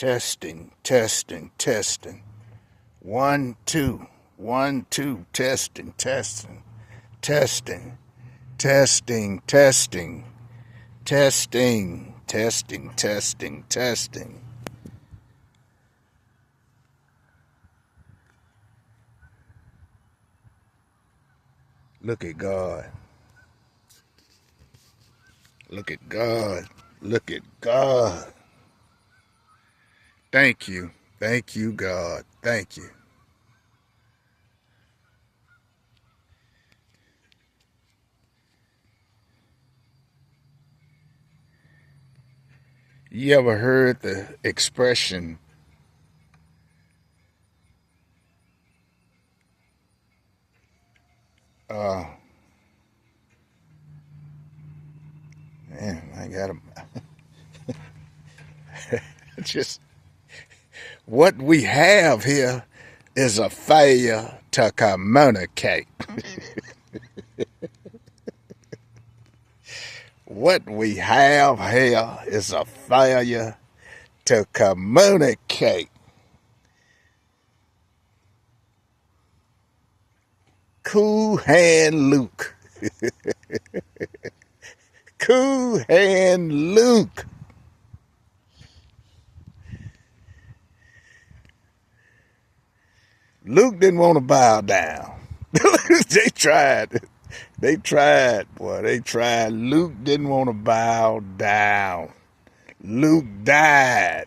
Testing, testing, testing. 1, 2, 1, 2, testing, testing, testing, testing, testing, testing, testing, testing, testing. Look at God. Look at God. Look at God. Thank you. Thank you, God. Thank you. You ever heard the expression, uh, man, I got him. Just what we have here is a failure to communicate. What we have here is a failure to communicate. Cool Hand Luke. Cool Hand Luke. Luke didn't want to bow down. They tried. They tried, boy. They tried. Luke didn't want to bow down. Luke died.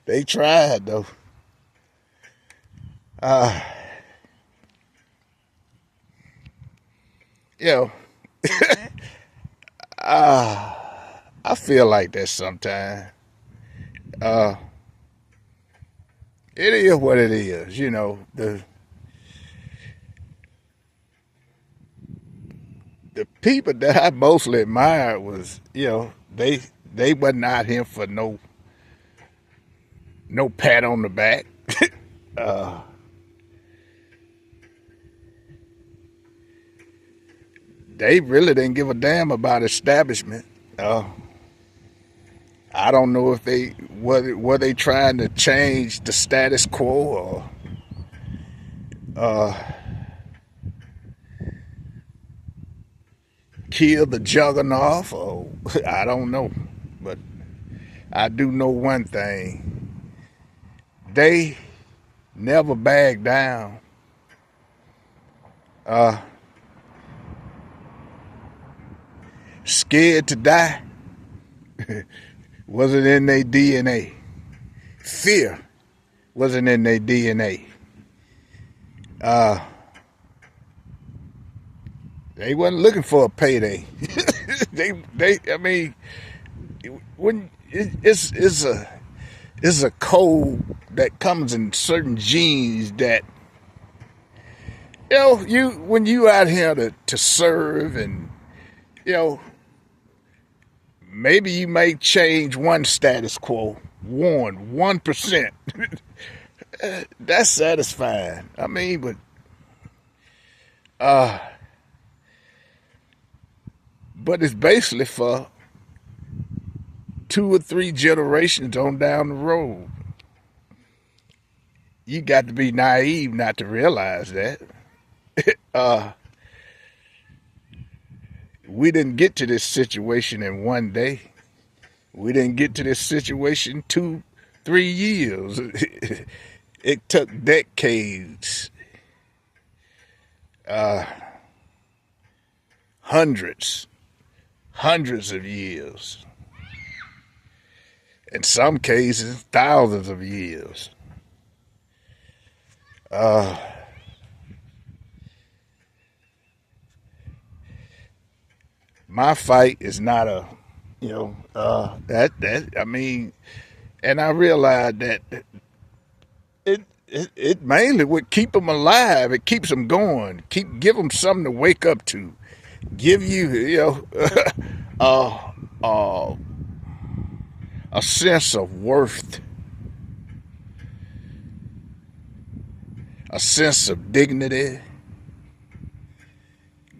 They tried, though. You know, I feel like that sometimes. It is what it is. You know, the people that I mostly admired was, they wasn't out here for no pat on the back. They really didn't give a damn about establishment. I don't know if they were they trying to change the status quo or kill the juggernaut, or I don't know. But I do know one thing: they never backed down. Scared to die wasn't in their DNA. Fear wasn't in their DNA. They wasn't looking for a payday. I mean, when it's a code that comes in certain genes that, when you out here to serve, and maybe you may change one status quo, 1%. That's satisfying. I mean, but it's basically for 2 or 3 generations on down the road. You got to be naive not to realize that. We didn't get to this situation in one day. We didn't get to this situation 2, 3 years. It took decades, hundreds of years. In some cases, thousands of years. My fight is not I mean, and I realized that it mainly would keep them alive. It keeps them going. Give them something to wake up to. Give you, a sense of worth, a sense of dignity,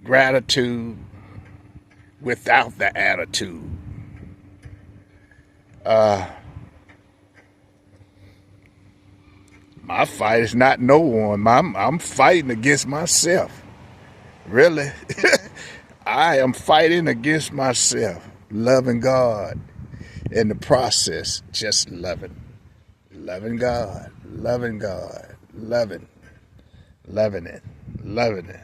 gratitude without the attitude. Uh, my fight is not no one. I'm fighting against myself. Really. I am fighting against myself. Loving God in the process. Just loving. Loving God. Loving God. Loving. Loving it. Loving it.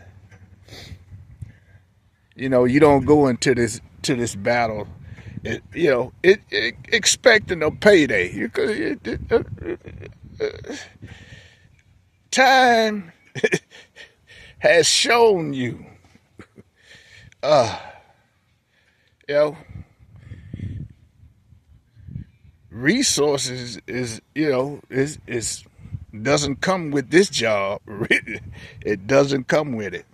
You know, you don't go into this battle, expecting a payday. Time has shown you, you know, resources is doesn't come with this job. It doesn't come with it.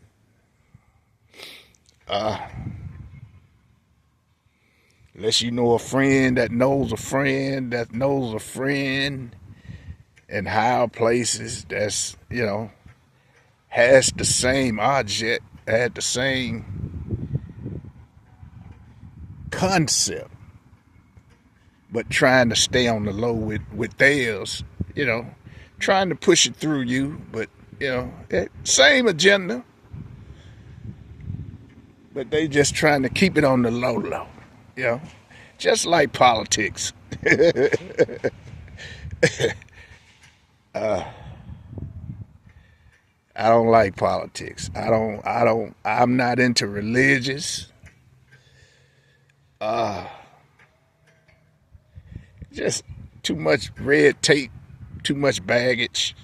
Unless you know a friend that knows a friend that knows a friend in higher places that's, has the same object, had the same concept, but trying to stay on the low with theirs, trying to push it through you, but, same agenda, but they just trying to keep it on the low, just like politics. I don't like politics. I'm not into religious. Just too much red tape, too much baggage,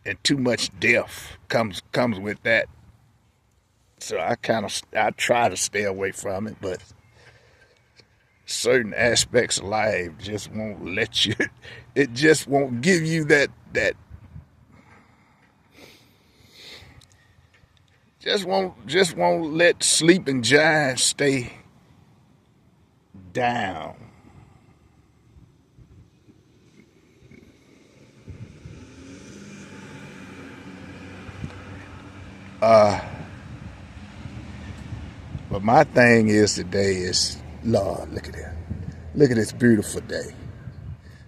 and too much death comes with that. So I try to stay away from it, but certain aspects of life just won't let you. It just won't give you that. Just won't let sleeping giants stay down. But my thing is today is, Lord, look at it. Look at this beautiful day.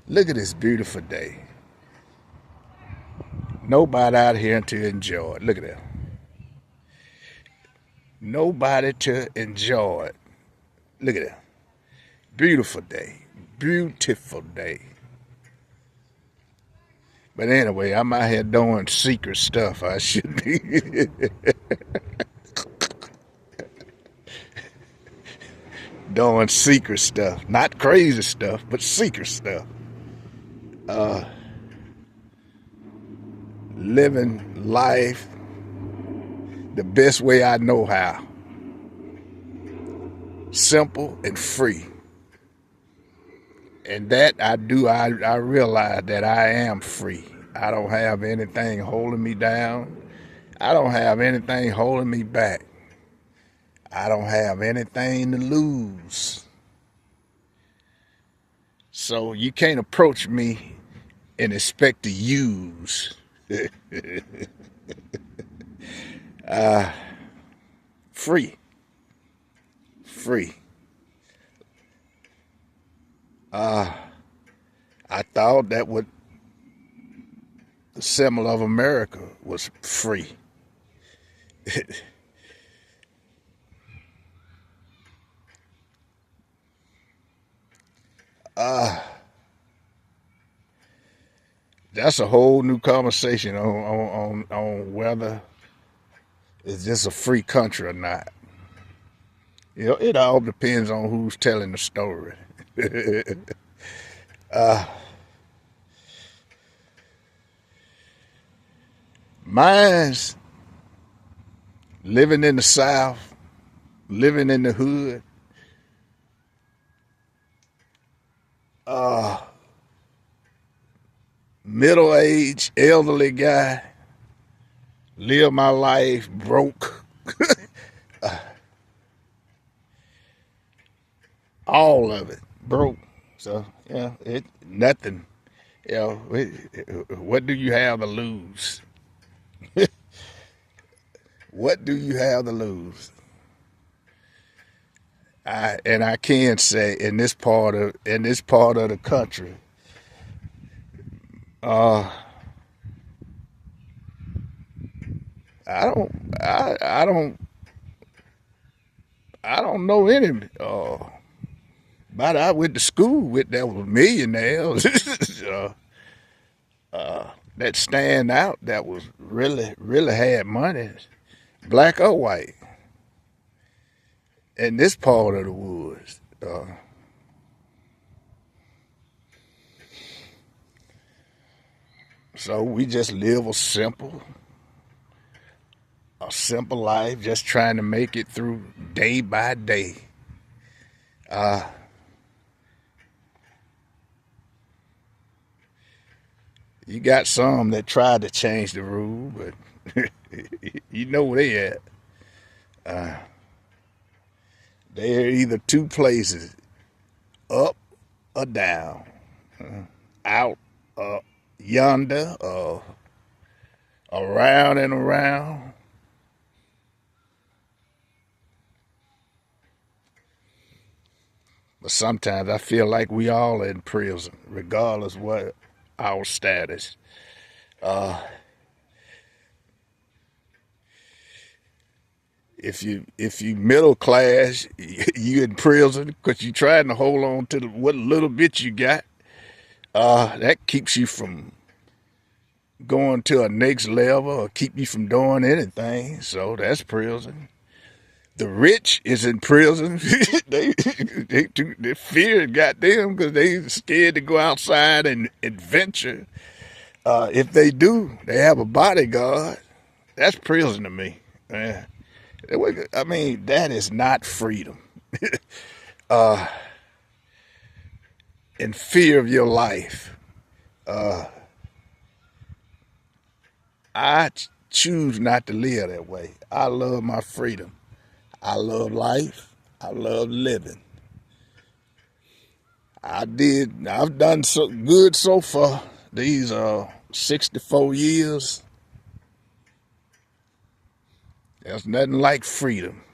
Look at this beautiful day. Nobody out here to enjoy it. Look at that. Nobody to enjoy it. Look at that. Beautiful day. Beautiful day. But anyway, I'm out here doing secret stuff I should be. Doing secret stuff. Not crazy stuff, but secret stuff. Living life the best way I know how. Simple and free. And that I do, I realize that I am free. I don't have anything holding me down. I don't have anything holding me back. I don't have anything to lose. So you can't approach me and expect to use. Free. Free. I thought that what the symbol of America was free. That's a whole new conversation on whether it's just a free country or not. It all depends on who's telling the story. Mine's living in the South, living in the hood. Middle-aged, elderly guy, live my life broke. All of it broke. So, nothing. What do you have to lose? What do you have to lose? I can say in this part of the country, uh, I don't know any. But I went to school with that was millionaires that stand out. That was really had money, black or white, in this part of the woods. So we just live a simple life, just trying to make it through day by day. You got some that tried to change the rule, but you know where they at. They're either two places, up or down, out, yonder, around and around. But sometimes I feel like we all in prison, regardless what our status. If you middle class, you in prison because you trying to hold on to what little bit you got. That keeps you from going to a next level or keep you from doing anything. So that's prison. The rich is in prison. they fear got them because they scared to go outside and adventure. If they do, they have a bodyguard. That's prison to me. Man. I mean, that is not freedom. In fear of your life. I choose not to live that way. I love my freedom. I love life. I love living. I've done so good so far. These 64 years. There's nothing like freedom.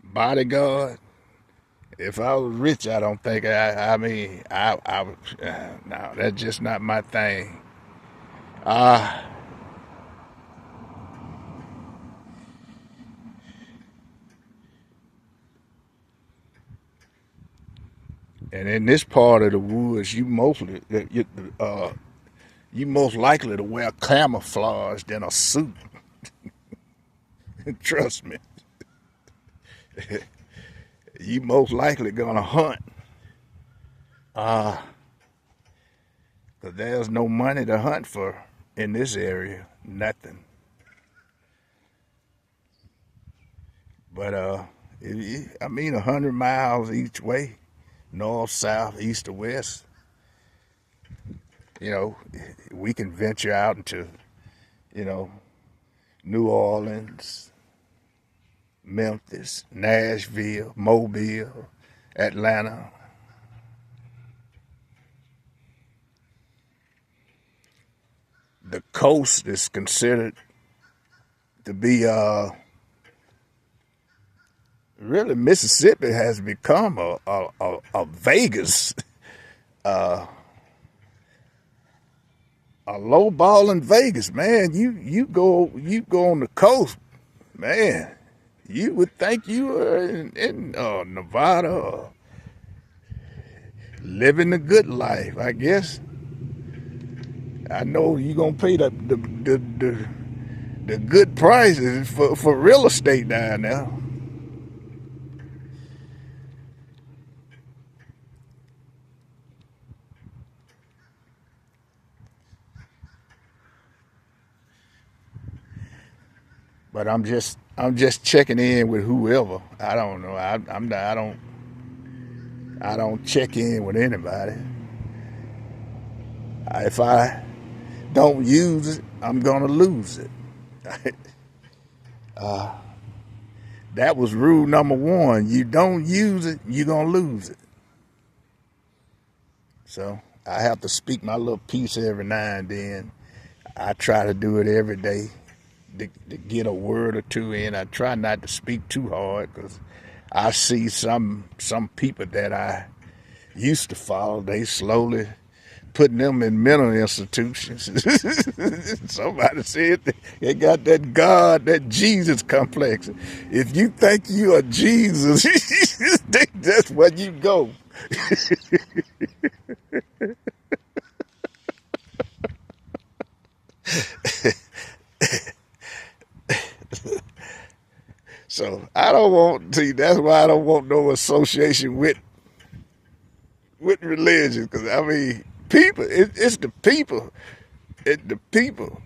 Bodyguard. If I was rich, I don't think I mean, I would, no, that's just not my thing. Uh, and in this part of the woods, you most likely to wear camouflage than a suit. Trust me. You most likely gonna hunt. Cause there's no money to hunt for in this area. Nothing. But I mean, 100 miles each way, north, south, east, or west. You know, we can venture out into, you know, New Orleans, Memphis, Nashville, Mobile, Atlanta. The coast is considered to be really Mississippi has become a Vegas, a low ball in Vegas, man. You go on the coast, man. You would think you were in Nevada, or living the good life. I guess I know you gonna pay the good prices for real estate down there. But I'm just checking in with whoever. I don't know. I don't check in with anybody. If I don't use it, I'm gonna lose it. That was rule number one. You don't use it, you're gonna lose it. So I have to speak my little piece every now and then. I try to do it every day. to get a word or two in. I try not to speak too hard because I see some people that I used to follow. They slowly putting them in mental institutions. Somebody said they got that God, that Jesus complex. If you think you are Jesus, that's where you go. So I don't want to. That's why I don't want no association with religion. Because I mean, people. It's the people. The people.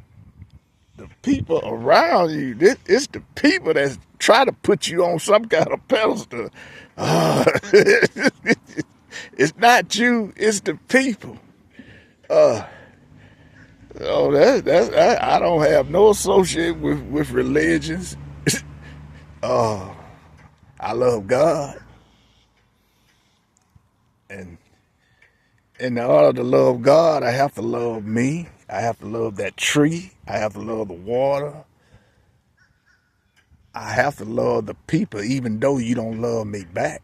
The people around you. It's the people that try to put you on some kind of pedestal. Uh, it's not you. It's the people. Oh, I don't have no associate with religions. I love God, and in order to love God, I have to love me. I have to love that tree. I have to love the water. I have to love the people, even though you don't love me back.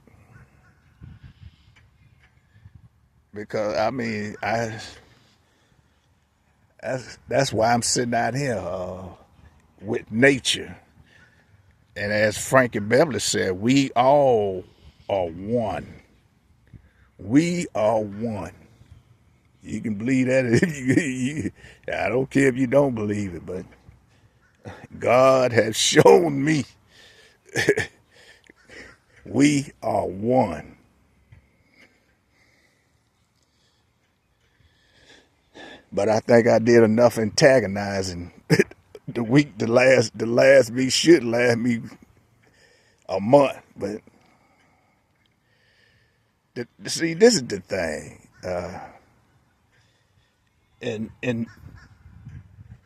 Because I mean, that's why I'm sitting out here with nature. And as Frankie Beverly said, we all are one. We are one. You can believe that if I don't care if you don't believe it, but God has shown me we are one. But I think I did enough antagonizing. The last me should last me a month. But see, this is the thing. In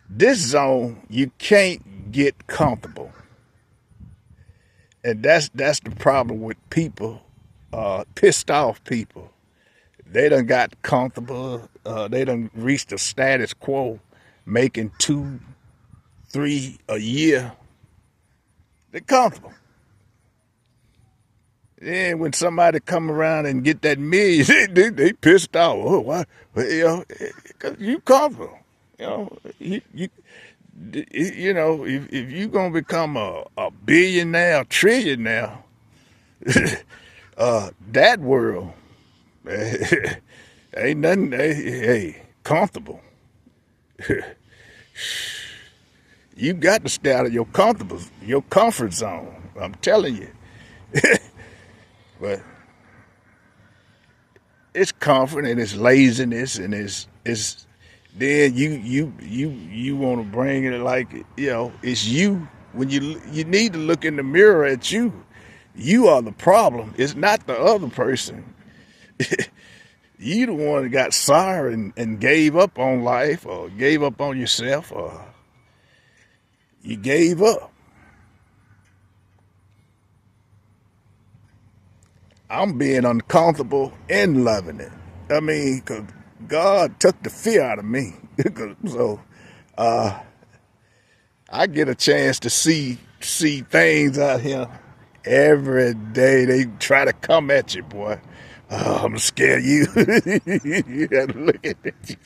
this zone, you can't get comfortable. And that's the problem with people, pissed off people. They done got comfortable. They done reached a status quo, making 2, 3 a year. They're comfortable. Then when somebody come around and get that million, they pissed off. Oh, why? Well, cause you comfortable. If you gonna become a billionaire, trillionaire, that world ain't nothing. Hey, comfortable. You got to stay out of your comfort zone. I'm telling you. But it's comfort and it's laziness and it's then you want to bring it like it's you when you need to look in the mirror at you. You are the problem. It's not the other person. You the one that got sorry and gave up on life or gave up on yourself or you gave up. I'm being uncomfortable and loving it. I mean, 'cause God took the fear out of me. So I get a chance to see things out here every day. They try to come at you, boy. Oh, I'm gonna scare you. You gotta look at it.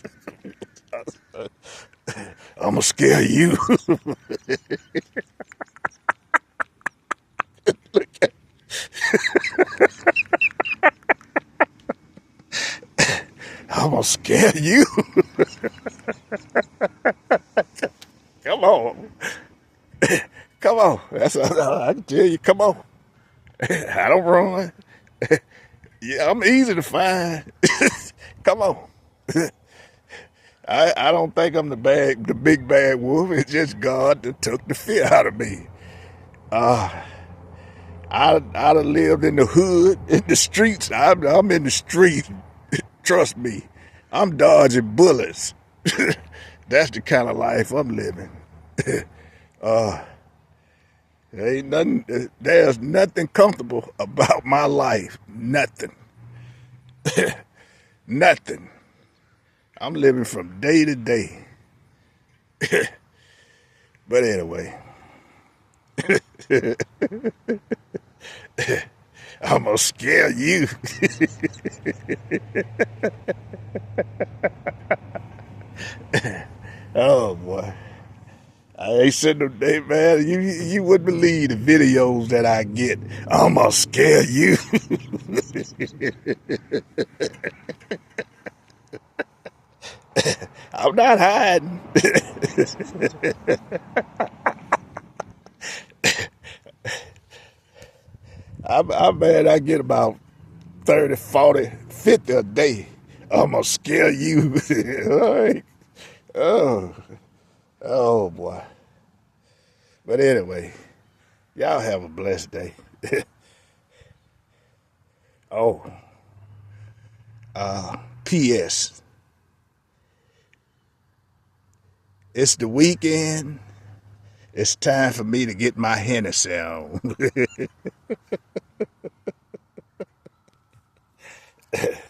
I'm gonna scare you. I'm gonna scare you. Come on. Come on. That's I can tell you, come on. I don't run. Yeah, I'm easy to find. Come on. I don't think I'm the big bad wolf. It's just God that took the fear out of me. I'd have lived in the hood, in the streets. I'm in the street. Trust me. I'm dodging bullets. That's the kind of life I'm living. Ain't nothing. There's nothing comfortable about my life. Nothing. Nothing. I'm living from day to day. But anyway, I'm gonna scare you. Oh boy. I ain't sitting no day, man. You wouldn't believe the videos that I get. I'm gonna scare you. I'm not hiding. I'm mad. I get about 30, 40, 50 a day. I'm gonna scare you. All right. Oh, oh boy. But anyway, y'all have a blessed day. Oh, P.S. It's the weekend. It's time for me to get my Hennessy on.